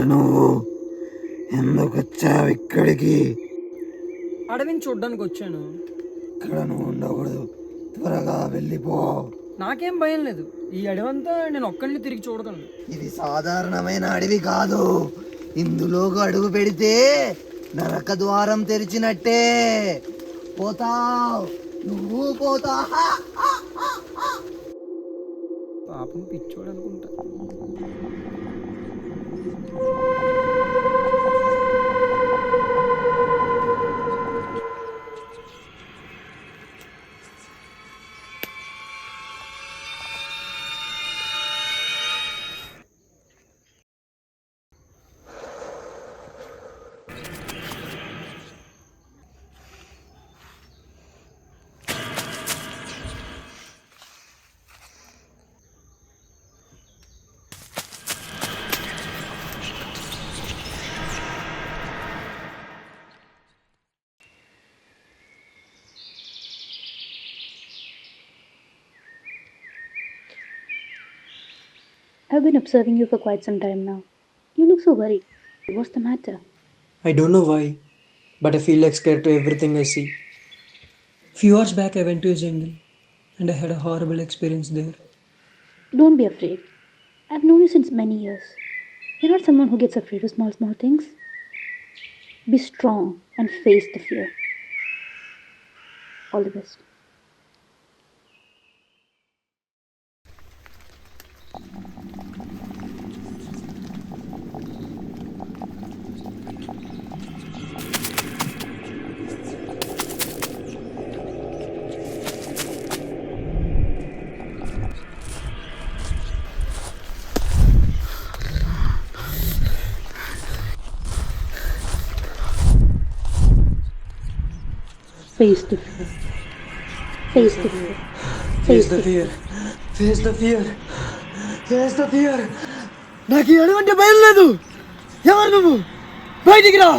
ఎవరు నువ్వు? ఎందుకు వచ్చావు ఇక్కడికి? అడవిని చూడ్డానికి వచ్చాను. ఇక్కడ నువ్వు ఉండకూడదు, త్వరగా వెళ్ళిపో. నాకేం భయం లేదు. ఈ అడవంతా నేను ఒక్కడిని తిరిగి చూడగలను. ఇది సాధారణమైన అడవి కాదు. ఇందులోకి అడుగు పెడితే నరక ద్వారం తెరిచినట్టే. పోతావు, నువ్వు పోతా. పాపం పిచ్చోడు అనుకుంటా. I've been observing you for quite some time now. You look so worried. What's the matter? I don't know why, but I feel like scared to everything I see. Few hours back, I went to a jungle and I had a horrible experience there. Don't be afraid. I've known you since many years. You're not someone who gets afraid of small things. Be strong and face the fear. All the best. Face the fear. Face the fear. Face the fear. Face the fear. Face the fear. నాకు ఈ అడవి అంటే భయం లేదు. ఎవరు నువ్వు? బయటికి రా.